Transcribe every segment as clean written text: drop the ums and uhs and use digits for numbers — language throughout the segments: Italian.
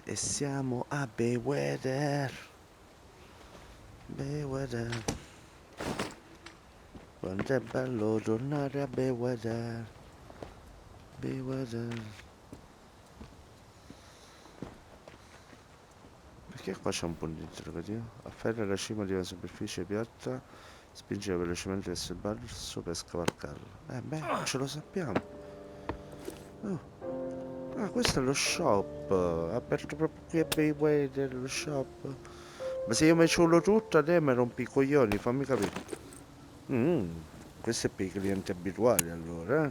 E siamo a Bayweather. Bayweather. Quanto è bello tornare a Bayweather. Bayweather. Perché qua c'è un punto interrogativo? Afferra la cima di una superficie piatta, spinge velocemente verso il basso per scavalcarlo. Beh, ce lo sappiamo. Oh. Ah, questo è lo shop. Aperto proprio qui a Bayweather, lo shop. Ma se io mi ciulo tutto, a te mi rompi i coglioni, fammi capire. Questo è per i clienti abituali allora,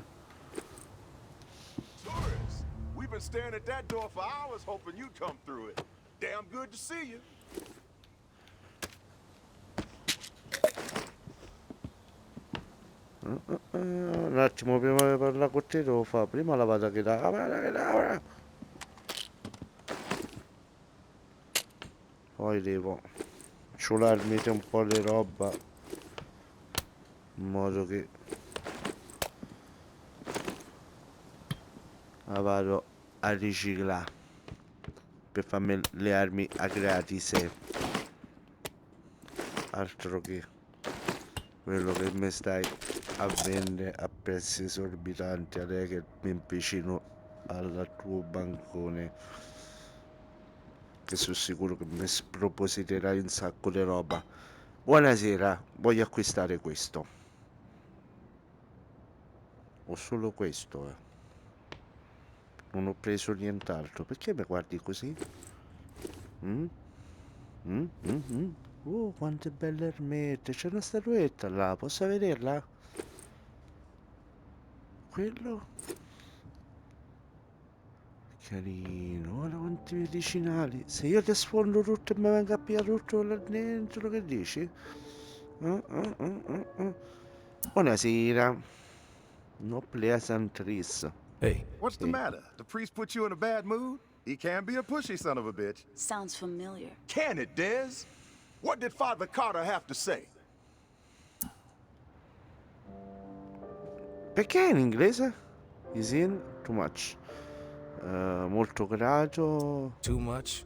Tourists, we've been staring at that door for hours hoping you'd come through it. Damn good to see you. Un attimo, prima di parlare con te devo fare prima la vada chitarra. Poi devo ciularmi un po' di roba in modo che la vado a riciclare per farmi le armi a gratis, altro che quello che mi stai a vendere a prezzi esorbitanti a te che mi impicino al tuo bancone, che sono sicuro che mi spropositerai un sacco di roba. Buonasera, voglio acquistare questo o solo questo, non ho preso nient'altro. Perché mi guardi così? Mm? Quante belle ermette, c'è una statuetta là, posso vederla? Quello? Carino, guarda quanti medicinali. Se io ti sfondo tutto e mi vengo a pigliare tutto là dentro, che dici? Buonasera. No pleasantries. Hey. What's the Sì. matter? The priest put you in a bad mood? He can be a pushy son of a bitch. Sounds familiar. Can it, Dez? What did Father Carter have to say? Perché in inglese? Is in too much. Molto grato. Too much?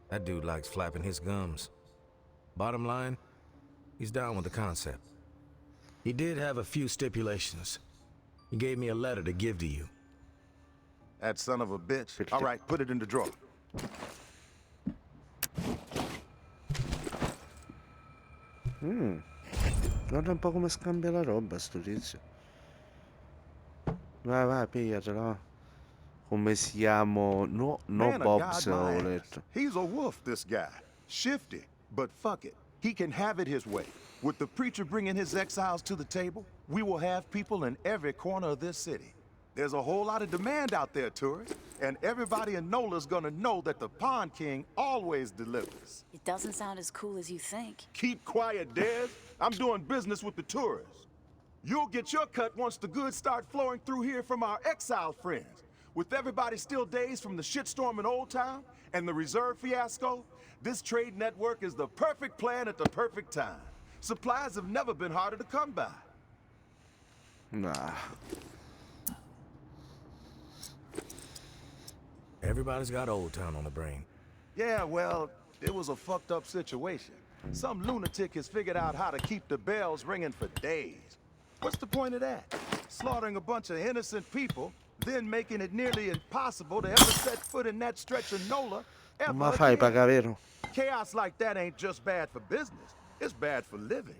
That dude likes flapping his gums. Bottom line, he's down with the concept. He did have a few stipulations. He gave me a letter to give to you. That son of a bitch. All right, put it in the drawer. Guarda un po' come scambia la roba sto tizio. Vai, pigliatela. Come siamo? No Man of Bobs, God, my ho ass. letto. He's a wolf, this guy. Shifty, but fuck it. He can have it his way. With the preacher bringing his exiles to the table, we will have people in every corner of this city. There's a whole lot of demand out there, tourists, and everybody in Nola's gonna know that the Pond King always delivers. It doesn't sound as cool as you think. Keep quiet, Dez. I'm doing business with the tourists. You'll get your cut once the goods start flowing through here from our exile friends. With everybody still dazed from the shitstorm in Old Town and the reserve fiasco, this trade network is the perfect plan at the perfect time. Supplies have never been harder to come by. Nah. Everybody's got Old Town on the brain. Yeah, well, it was a fucked up situation. Some lunatic has figured out how to keep the bells ringing for days. What's the point of that? Slaughtering a bunch of innocent people, then making it nearly impossible to ever set foot in that stretch of Nola ever Ma fai again. paga, vero? Chaos like that ain't just bad for business. It's bad for living.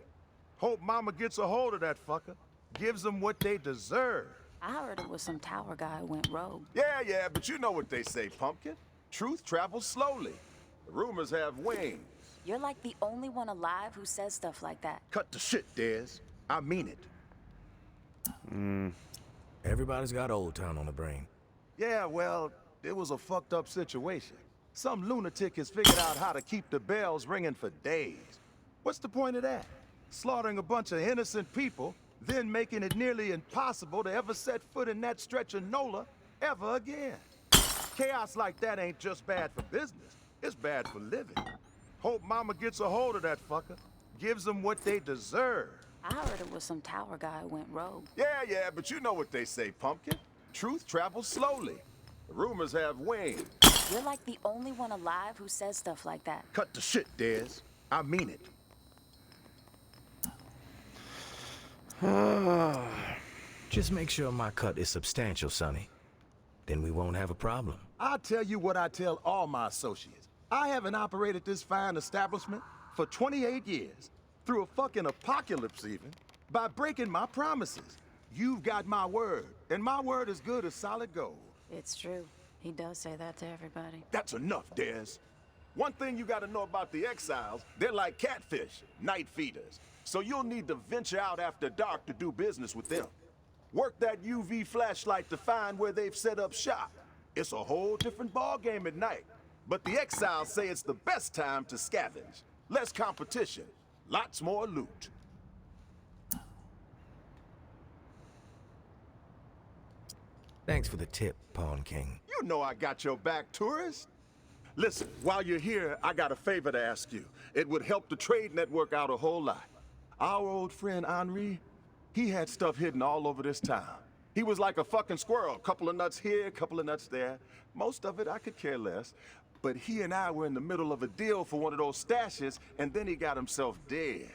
Hope Mama gets a hold of that fucker. Gives them what they deserve. I heard it was some tower guy who went rogue. Yeah, but you know what they say, Pumpkin. Truth travels slowly. The rumors have wings. You're like the only one alive who says stuff like that. Cut the shit, Dez. I mean it. Everybody's got Old Town on the brain. Yeah, well, it was a fucked up situation. Some lunatic has figured out how to keep the bells ringing for days. What's the point of that? Slaughtering a bunch of innocent people, then making it nearly impossible to ever set foot in that stretch of Nola ever again. Chaos like that ain't just bad for business. It's bad for living. Hope Mama gets a hold of that fucker. Gives them what they deserve. I heard it was some tower guy who went rogue. Yeah, but you know what they say, Pumpkin. Truth travels slowly. Rumors have wings. You're like the only one alive who says stuff like that. Cut the shit, Dez. I mean it. Just make sure my cut is substantial, Sonny. Then we won't have a problem. I'll tell you what I tell all my associates. I haven't operated this fine establishment for 28 years, through a fucking apocalypse even, by breaking my promises. You've got my word, and my word is good as solid gold. It's true. He does say that to everybody. That's enough, Dez. One thing you gotta know about the exiles, they're like catfish, night feeders. So you'll need to venture out after dark to do business with them. Work that UV flashlight to find where they've set up shop. It's a whole different ballgame at night. But the exiles say it's the best time to scavenge. Less competition, lots more loot. Thanks for the tip, Pawn King. You know I got your back, tourist. Listen, while you're here, I got a favor to ask you. It would help the trade network out a whole lot. Our old friend Henri, he had stuff hidden all over this town. He was like a fucking squirrel, couple of nuts here, couple of nuts there. Most of it I could care less. But he and I were in the middle of a deal for one of those stashes, and then he got himself dead.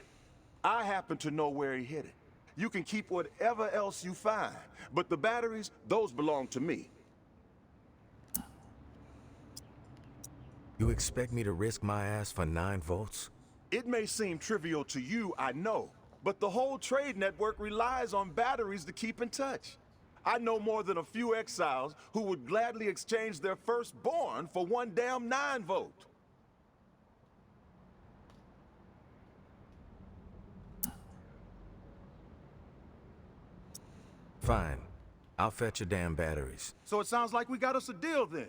I happen to know where he hid it. You can keep whatever else you find, but the batteries, those belong to me. You expect me to risk my ass for 9 volts? It may seem trivial to you, I know, but the whole trade network relies on batteries to keep in touch. I know more than a few exiles who would gladly exchange their firstborn for one damn 9-volt. Fine. I'll fetch your damn batteries. So it sounds like we got us a deal then.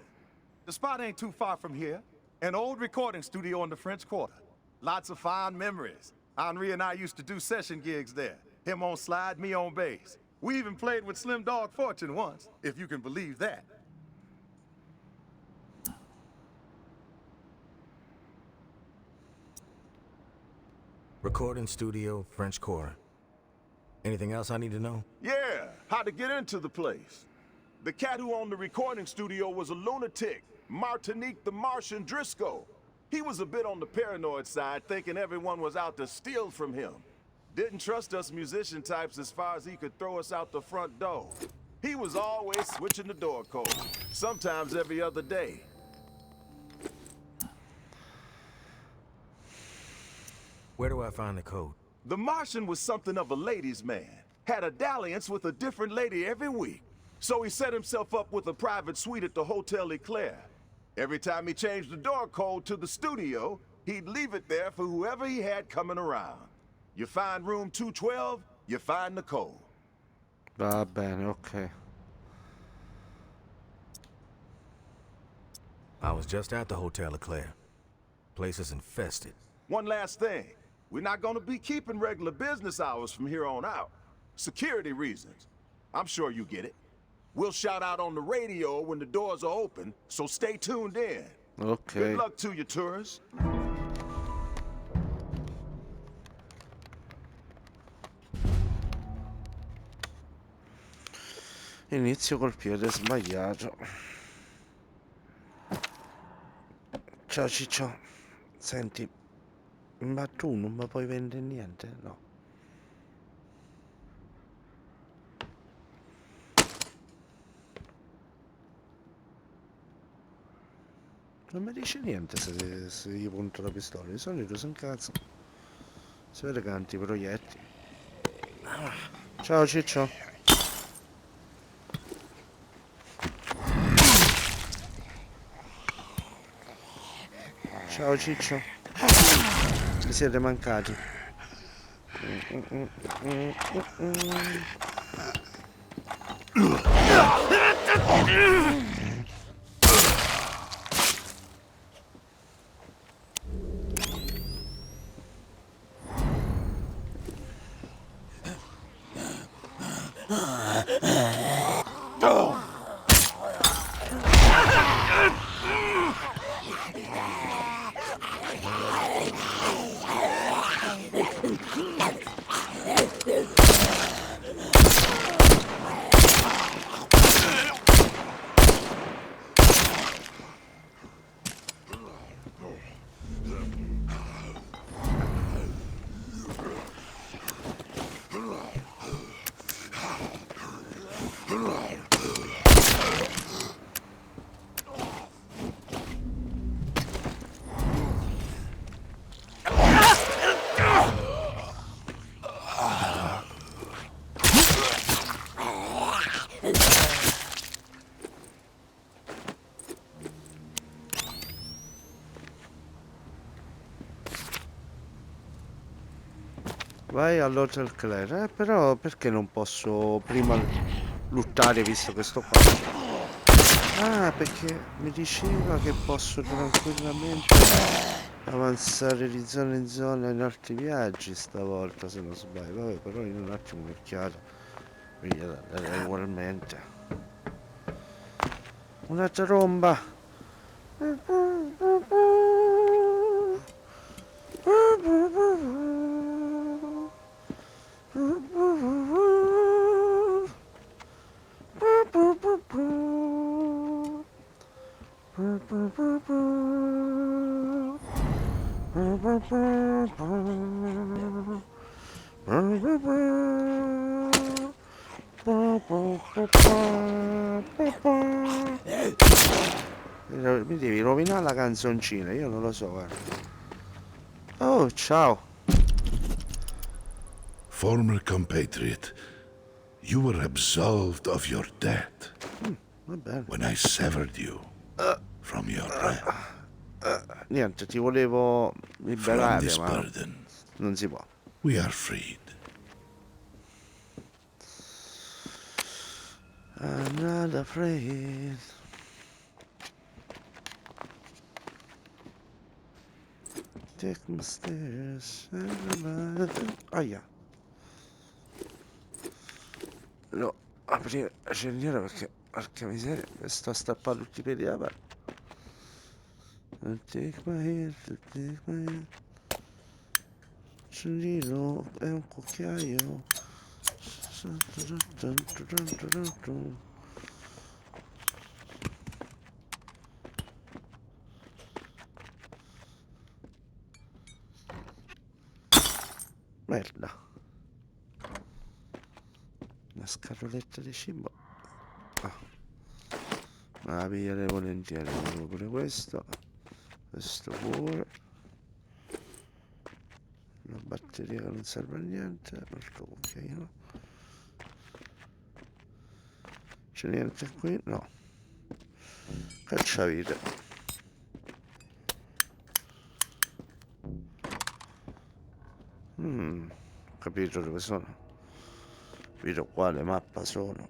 The spot ain't too far from here. An old recording studio in the French Quarter. Lots of fond memories. Henri and I used to do session gigs there. Him on slide, me on bass. We even played with Slim Dog Fortune once, if you can believe that. Recording studio, French Quarter. Anything else I need to know? Yeah, how to get into the place. The cat who owned the recording studio was a lunatic, Martinique the Martian Driscoll. He was a bit on the paranoid side, thinking everyone was out to steal from him. Didn't trust us musician types as far as he could throw us out the front door. He was always switching the door code, sometimes every other day. Where do I find the code? The Martian was something of a ladies' man. Had a dalliance with a different lady every week. So he set himself up with a private suite at the Hotel Eclair. Every time he changed the door code to the studio, he'd leave it there for whoever he had coming around. You find room 212, you find the code. Va bene, ok. I was just at the Hotel Eclair. Place is infested. One last thing. We're not gonna be keeping regular business hours from here on out. Security reasons. I'm sure you get it. We'll shout out on the radio when the doors are open, so stay tuned in. Ok. Good luck to you, tourists. Inizio col piede sbagliato. Ciao Ciccio. Senti, ma tu non mi puoi vendere niente? No. Non mi dice niente se gli punto la pistola. Di solito si incazza. Si vede che ha antiproiettili. Ciao Ciccio. Ciao Ciccio. Mi siete mancati. Vai all'Hotel Claire. Però perché non posso prima lottare visto che sto qua? Ah, perché mi diceva che posso tranquillamente avanzare di zona in zona in altri viaggi stavolta, se non sbaglio. Vabbè, però in un attimo un'occhiata. Quindi la darei ugualmente. Una tromba. Mi devi rovinare la canzoncina, io non lo so, guarda. Oh, ciao. Former compatriot, you were absolved of your debt Va bene. when I severed you from your land, Niente, ti volevo from liberare, this ma burden. non si può. We are freed. I'm not afraid. Take my stairs. Aia. No, aprire la cerniera perché, porca miseria, mi sto a strappare tutti i piedi da parte. Take my hand, take my hand. Accendino, è un cucchiaio. Merda. Una scatoletta di cibo. Ah, me la piglierei volentieri. Volevo pure questo. Questo pure. Una batteria che non serve a niente. Un altro cucchiaino. C'è niente qui? No. Cacciavite. Ho capito dove sono. Vedo quale mappa sono.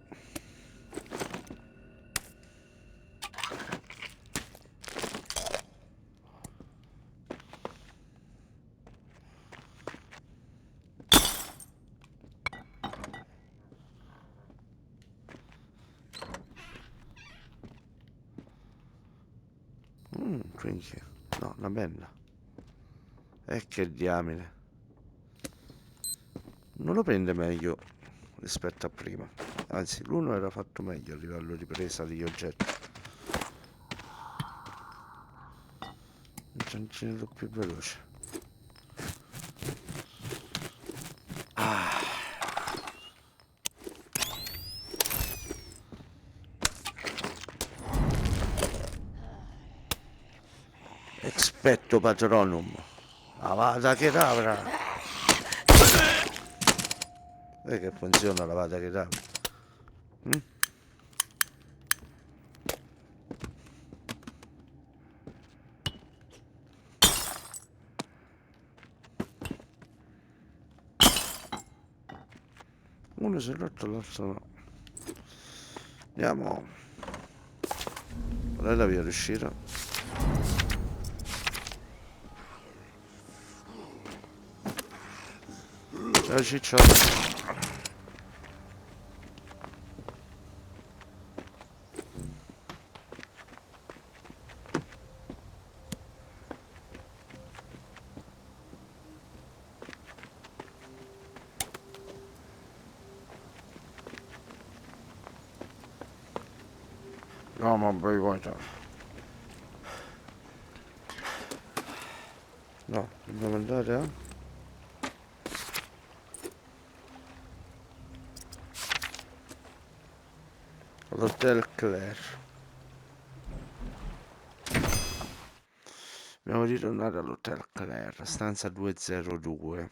Quindi, no, una penna. E che diamine. Non lo prende meglio rispetto a prima. Anzi, l'uno era fatto meglio a livello di presa degli oggetti. Un centinaio più veloce. Expetto patronum. Avada kedavra. Vedi che funziona l'avada kedavra. Uno si è rotto, l'altro no. Andiamo. Qual è la via d'uscita? Ciao cicciotto. No, ma poi guarda. No, dobbiamo andare a... all'Hotel Claire. Dobbiamo ritornare all'Hotel Claire, stanza 202.